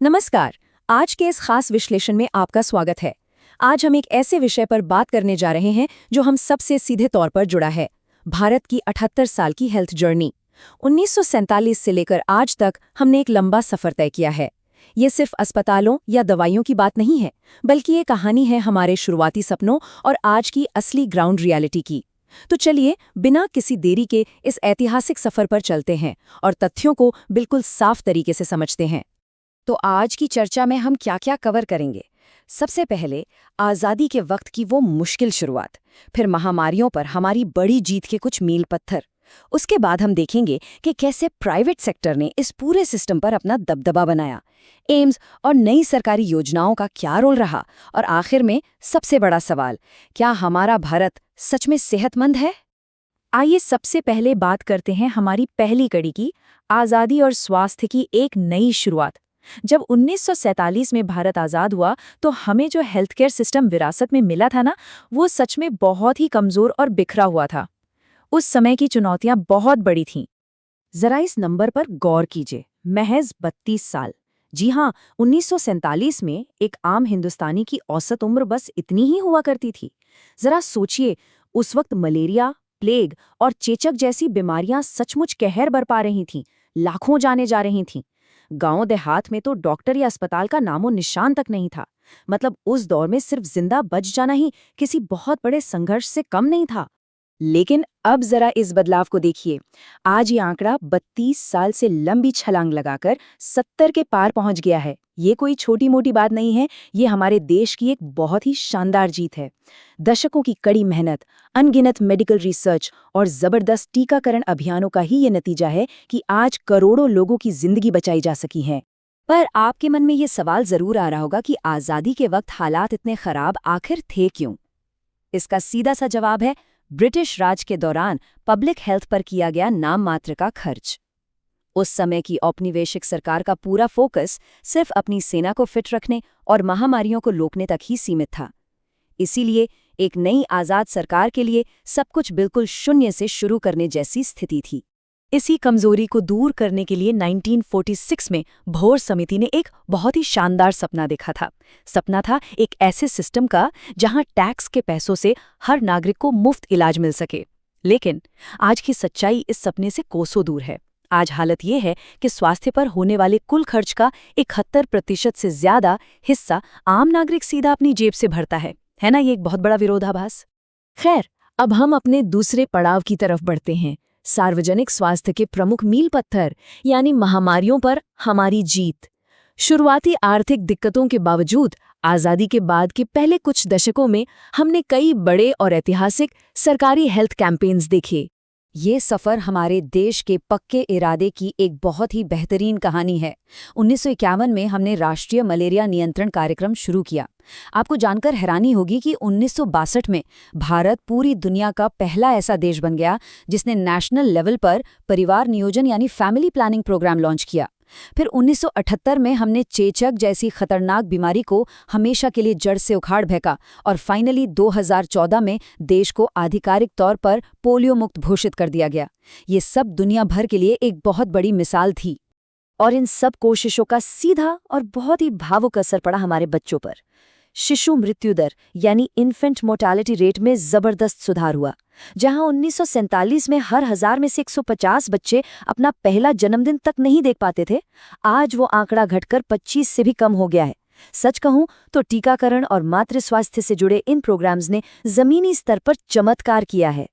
नमस्कार। आज के इस खास विश्लेषण में आपका स्वागत है। आज हम एक ऐसे विषय पर बात करने जा रहे हैं जो हम सबसे सीधे तौर पर जुड़ा है, भारत की 78 साल की हेल्थ जर्नी। 1947 से लेकर आज तक हमने एक लंबा सफर तय किया है। ये सिर्फ अस्पतालों या दवाइयों की बात नहीं है, बल्कि ये कहानी है हमारे शुरुआती सपनों और आज की असली ग्राउंड रियलिटी की। तो चलिए, बिना किसी देरी के इस ऐतिहासिक सफर पर चलते हैं और तथ्यों को बिल्कुल साफ तरीके से समझते हैं। तो आज की चर्चा में हम क्या क्या कवर करेंगे? सबसे पहले आज़ादी के वक्त की वो मुश्किल शुरुआत, फिर महामारियों पर हमारी बड़ी जीत के कुछ मील पत्थर। उसके बाद हम देखेंगे कि कैसे प्राइवेट सेक्टर ने इस पूरे सिस्टम पर अपना दबदबा बनाया, एम्स और नई सरकारी योजनाओं का क्या रोल रहा, और आखिर में सबसे बड़ा सवाल, क्या हमारा भारत सच में सेहतमंद है? आइए सबसे पहले बात करते हैं हमारी पहली कड़ी की, आज़ादी और स्वास्थ्य की एक नई शुरुआत। जब 1947 में भारत आज़ाद हुआ तो हमें जो हेल्थ केयर सिस्टम विरासत में मिला था ना, वो सच में बहुत ही कमज़ोर और बिखरा हुआ था। उस समय की चुनौतियां बहुत बड़ी थीं। जरा इस नंबर पर गौर कीजिए, महज 32 साल। जी हाँ, 1947 में एक आम हिंदुस्तानी की औसत उम्र बस इतनी ही हुआ करती थी। जरा सोचिए, उस वक्त मलेरिया, प्लेग और चेचक जैसी बीमारियां सचमुच कहर बरपा रही थीं, लाखों जाने जा रही थीं। गांव देहात में तो डॉक्टर या अस्पताल का नामो निशान तक नहीं था। मतलब उस दौर में सिर्फ जिंदा बच जाना ही किसी बहुत बड़े संघर्ष से कम नहीं था। लेकिन अब जरा इस बदलाव को देखिए। आज ये आंकड़ा 32 साल से लंबी छलांग लगाकर 70 के पार पहुंच गया है। ये कोई छोटी मोटी बात नहीं है, ये हमारे देश की एक बहुत ही शानदार जीत है। दशकों की कड़ी मेहनत, अनगिनत मेडिकल रिसर्च और जबरदस्त टीकाकरण अभियानों का ही ये नतीजा है कि आज करोड़ों लोगों की जिंदगी बचाई जा सकी है। पर आपके मन में ये सवाल जरूर आ रहा होगा कि आज़ादी के वक्त हालात इतने खराब आखिर थे क्यों? इसका सीधा सा जवाब है ब्रिटिश राज के दौरान पब्लिक हेल्थ पर किया गया नाम मात्र का खर्च। उस समय की औपनिवेशिक सरकार का पूरा फोकस सिर्फ अपनी सेना को फिट रखने और महामारियों को रोकने तक ही सीमित था। इसीलिए एक नई आज़ाद सरकार के लिए सब कुछ बिल्कुल शून्य से शुरू करने जैसी स्थिति थी। इसी कमजोरी को दूर करने के लिए 1946 में भोर समिति ने एक बहुत ही शानदार सपना देखा था। सपना था एक ऐसे सिस्टम का जहां टैक्स के पैसों से हर नागरिक को मुफ्त इलाज मिल सके। लेकिन आज की सच्चाई इस सपने से कोसों दूर है। आज हालत ये है कि स्वास्थ्य पर होने वाले कुल खर्च का 71% से ज्यादा हिस्सा आम नागरिक सीधा अपनी जेब से भरता है ना? ये एक बहुत बड़ा विरोधाभास। खैर, अब हम अपने दूसरे पड़ाव की तरफ बढ़ते हैं, सार्वजनिक स्वास्थ्य के प्रमुख मील पत्थर यानी महामारियों पर हमारी जीत। शुरुआती आर्थिक दिक्कतों के बावजूद आज़ादी के बाद के पहले कुछ दशकों में हमने कई बड़े और ऐतिहासिक सरकारी हेल्थ कैंपेन्स देखे। ये सफ़र हमारे देश के पक्के इरादे की एक बहुत ही बेहतरीन कहानी है। 1951 में हमने राष्ट्रीय मलेरिया नियंत्रण कार्यक्रम शुरू किया। आपको जानकर हैरानी होगी कि 1962 में भारत पूरी दुनिया का पहला ऐसा देश बन गया जिसने नेशनल लेवल पर परिवार नियोजन यानी फैमिली प्लानिंग प्रोग्राम लॉन्च किया। फिर 1978 में हमने चेचक जैसी खतरनाक बीमारी को हमेशा के लिए जड़ से उखाड़ फेंका और फाइनली 2014 में देश को आधिकारिक तौर पर पोलियो मुक्त घोषित कर दिया गया। ये सब दुनिया भर के लिए एक बहुत बड़ी मिसाल थी। और इन सब कोशिशों का सीधा और बहुत ही भावुक असर पड़ा हमारे बच्चों पर। शिशु मृत्यु दर यानी इन्फेंट मोर्टालिटी रेट में जबरदस्त सुधार हुआ। जहां 1947 में हर 1000 में से 150 बच्चे अपना पहला जन्मदिन तक नहीं देख पाते थे, आज वो आंकड़ा घटकर 25 से भी कम हो गया है। सच कहूं तो टीकाकरण और मातृ स्वास्थ्य से जुड़े इन प्रोग्राम्स ने जमीनी स्तर पर चमत्कार किया है।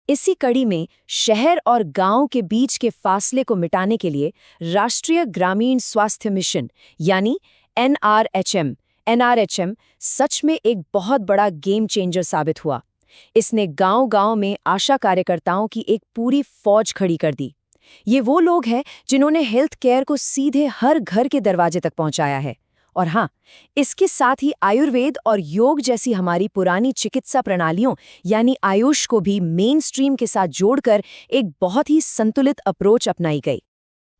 इसी कड़ी में शहर और गांव के बीच के फासले को मिटाने के लिए राष्ट्रीय ग्रामीण स्वास्थ्य मिशन यानी एनआरएचएम सच में एक बहुत बड़ा गेम चेंजर साबित हुआ। इसने गांव-गांव में आशा कार्यकर्ताओं की एक पूरी फौज खड़ी कर दी। ये वो लोग हैं जिन्होंने हेल्थ केयर को सीधे हर घर के दरवाजे तक पहुंचाया है। और हाँ, इसके साथ ही आयुर्वेद और योग जैसी हमारी पुरानी चिकित्सा प्रणालियों यानी आयुष को भी मेन स्ट्रीम के साथ जोड़कर एक बहुत ही संतुलित अप्रोच अपनाई गई।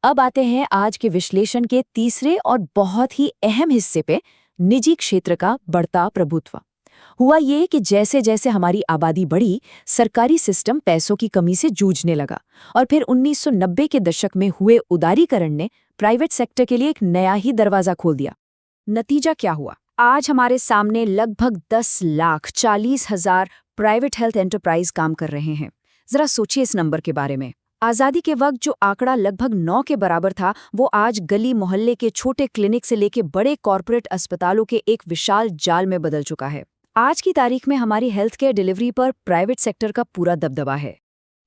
अब आते हैं आज के विश्लेषण के तीसरे और बहुत ही अहम हिस्से पे, निजी क्षेत्र का बढ़ता प्रभुत्व। हुआ ये कि जैसे जैसे हमारी आबादी बढ़ी, सरकारी सिस्टम पैसों की कमी से जूझने लगा और फिर 1990 के दशक में हुए उदारीकरण ने प्राइवेट सेक्टर के लिए एक नया ही दरवाजा खोल दिया। नतीजा क्या हुआ? आज हमारे सामने लगभग 10,40,000 प्राइवेट हेल्थ एंटरप्राइज काम कर रहे हैं। जरा सोचिए इस नंबर के बारे में। आज़ादी के वक्त जो आंकड़ा लगभग 9 के बराबर था, वो आज गली मोहल्ले के छोटे क्लिनिक से लेके बड़े कॉरपोरेट अस्पतालों के एक विशाल जाल में बदल चुका है। आज की तारीख में हमारी हेल्थ केयर डिलीवरी पर प्राइवेट सेक्टर का पूरा दबदबा है।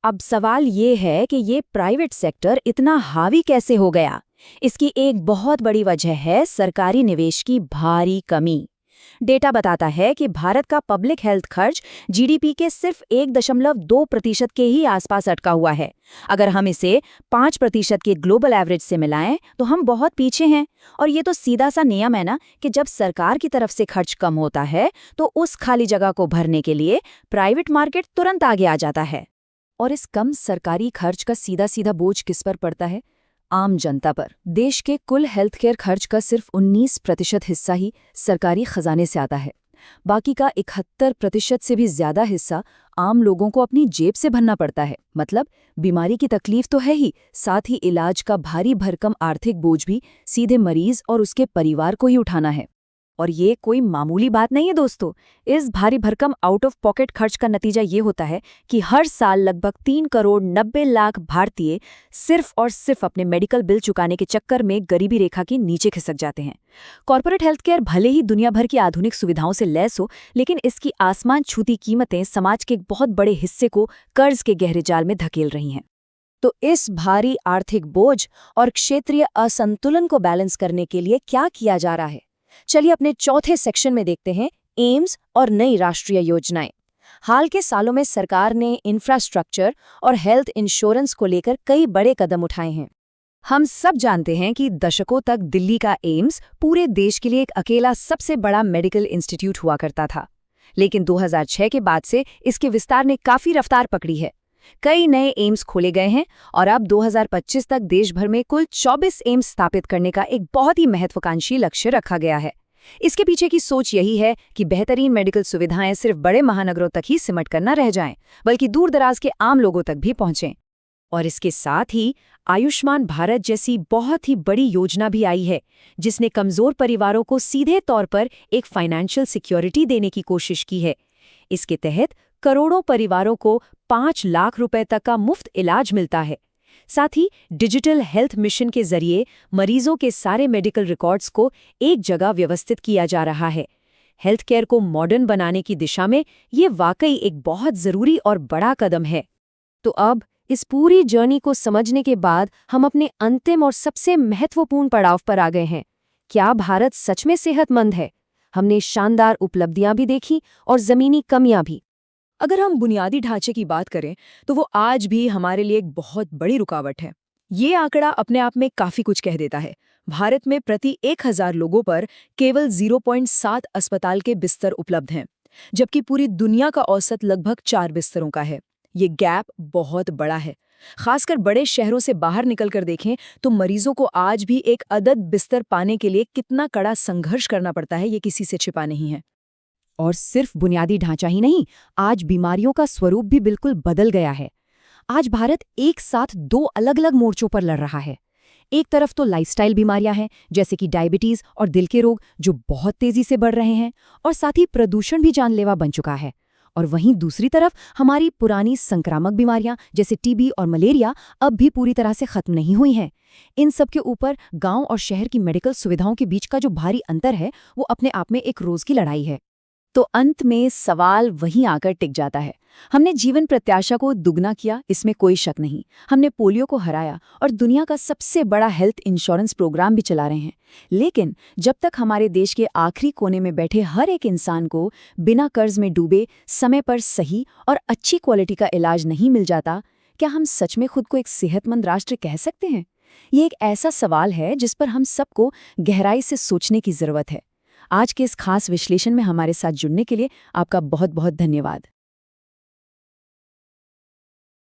अब सवाल ये है कि ये प्राइवेट सेक्टर इतना हावी कैसे हो गया? इसकी एक बहुत बड़ी वजह है सरकारी निवेश की भारी कमी। डेटा बताता है कि भारत का पब्लिक हेल्थ खर्च जीडीपी के सिर्फ 1.2% के ही आसपास अटका हुआ है। अगर हम इसे 5% के ग्लोबल एवरेज से मिलाएं तो हम बहुत पीछे हैं। और ये तो सीधा सा नियम है ना कि जब सरकार की तरफ से खर्च कम होता है तो उस खाली जगह को भरने के लिए प्राइवेट मार्केट तुरंत आगे आ जाता है। और इस कम सरकारी खर्च का सीधा सीधा बोझ किस पर पड़ता है? आम जनता पर। देश के कुल हेल्थ केयर खर्च का सिर्फ 19% हिस्सा ही सरकारी खजाने से आता है। बाकी का 71% से भी ज्यादा हिस्सा आम लोगों को अपनी जेब से भरना पड़ता है। मतलब बीमारी की तकलीफ तो है ही, साथ ही इलाज का भारी भरकम आर्थिक बोझ भी सीधे मरीज और उसके परिवार को ही उठाना है। और ये कोई मामूली बात नहीं है दोस्तों। इस भारी भरकम आउट ऑफ पॉकेट खर्च का नतीजा ये होता है कि हर साल लगभग 3,90,00,000 भारतीय सिर्फ और सिर्फ अपने मेडिकल बिल चुकाने के चक्कर में गरीबी रेखा के नीचे खिसक जाते हैं। कॉर्पोरेट हेल्थ केयर भले ही दुनिया भर की आधुनिक सुविधाओं से लैस हो, लेकिन इसकी आसमान छूती कीमतें समाज के एक बहुत बड़े हिस्से को कर्ज के गहरे जाल में धकेल रही हैं। तो इस भारी आर्थिक बोझ और क्षेत्रीय असंतुलन को बैलेंस करने के लिए क्या किया जा रहा है? चलिए अपने चौथे सेक्शन में देखते हैं एम्स और नई राष्ट्रीय योजनाएं। हाल के सालों में सरकार ने इंफ्रास्ट्रक्चर और हेल्थ इंश्योरेंस को लेकर कई बड़े कदम उठाए हैं। हम सब जानते हैं कि दशकों तक दिल्ली का एम्स पूरे देश के लिए एक अकेला सबसे बड़ा मेडिकल इंस्टीट्यूट हुआ करता था। लेकिन 2006 के बाद से इसके विस्तार ने काफी रफ्तार पकड़ी है। कई नए एम्स खोले गए हैं और अब 2025 तक देश भर में कुल 24 एम्स स्थापित करने का एक बहुत ही महत्वाकांक्षी लक्ष्य रखा गया है। इसके पीछे की सोच यही है कि बेहतरीन मेडिकल सुविधाएं सिर्फ बड़े महानगरों तक ही सिमट कर न रह जाएं, बल्कि दूर दराज के आम लोगों तक भी पहुंचें। और इसके साथ ही आयुष्मान भारत जैसी बहुत ही बड़ी योजना भी आई है, जिसने कमजोर परिवारों को सीधे तौर पर एक फाइनेंशियल सिक्योरिटी देने की कोशिश की है। इसके तहत करोड़ों परिवारों को 5 लाख रुपए तक का मुफ्त इलाज मिलता है। साथ ही डिजिटल हेल्थ मिशन के जरिए मरीजों के सारे मेडिकल रिकॉर्ड्स को एक जगह व्यवस्थित किया जा रहा है। हेल्थ केयर को मॉडर्न बनाने की दिशा में ये वाकई एक बहुत जरूरी और बड़ा कदम है। तो अब इस पूरी जर्नी को समझने के बाद हम अपने अंतिम और सबसे महत्वपूर्ण पड़ाव पर आ गए हैं। क्या भारत सच में सेहतमंद है? हमने शानदार उपलब्धियां भी देखी और जमीनी कमियां भी। अगर हम बुनियादी ढांचे की बात करें तो वो आज भी हमारे लिए एक बहुत बड़ी रुकावट है। ये आंकड़ा अपने आप में काफी कुछ कह देता है। भारत में प्रति 1,000 लोगों पर केवल 0.7 अस्पताल के बिस्तर उपलब्ध हैं, जबकि पूरी दुनिया का औसत लगभग 4 बिस्तरों का है। ये गैप बहुत बड़ा है। खासकर बड़े शहरों से बाहर निकलकर देखें तो मरीजों को आज भी एक अदद बिस्तर पाने के लिए कितना कड़ा संघर्ष करना पड़ता है, ये किसी से छिपा नहीं है। और सिर्फ बुनियादी ढांचा ही नहीं, आज बीमारियों का स्वरूप भी बिल्कुल बदल गया है। आज भारत एक साथ 2 अलग-अलग मोर्चों पर लड़ रहा है। एक तरफ तो लाइफस्टाइल बीमारियां हैं, जैसे कि डायबिटीज और दिल के रोग, जो बहुत तेजी से बढ़ रहे हैं, और साथ ही प्रदूषण भी जानलेवा बन चुका है। और वहीं दूसरी तरफ हमारी पुरानी संक्रामक बीमारियां जैसे टीबी और मलेरिया अब भी पूरी तरह से खत्म नहीं हुई हैं। इन सब के ऊपर गांव और शहर की मेडिकल सुविधाओं के बीच का जो भारी अंतर है, वो अपने आप में एक रोज की लड़ाई है। तो अंत में सवाल वहीं आकर टिक जाता है। हमने जीवन प्रत्याशा को दुगना किया, इसमें कोई शक नहीं। हमने पोलियो को हराया और दुनिया का सबसे बड़ा हेल्थ इंश्योरेंस प्रोग्राम भी चला रहे हैं। लेकिन जब तक हमारे देश के आखिरी कोने में बैठे हर एक इंसान को बिना कर्ज में डूबे समय पर सही और अच्छी क्वालिटी का इलाज नहीं मिल जाता, क्या हम सच में खुद को एक सेहतमंद राष्ट्र कह सकते हैं? ये एक ऐसा सवाल है जिस पर हम सबको गहराई से सोचने की जरूरत है। आज के इस खास विश्लेषण में हमारे साथ जुड़ने के लिए आपका बहुत बहुत धन्यवाद।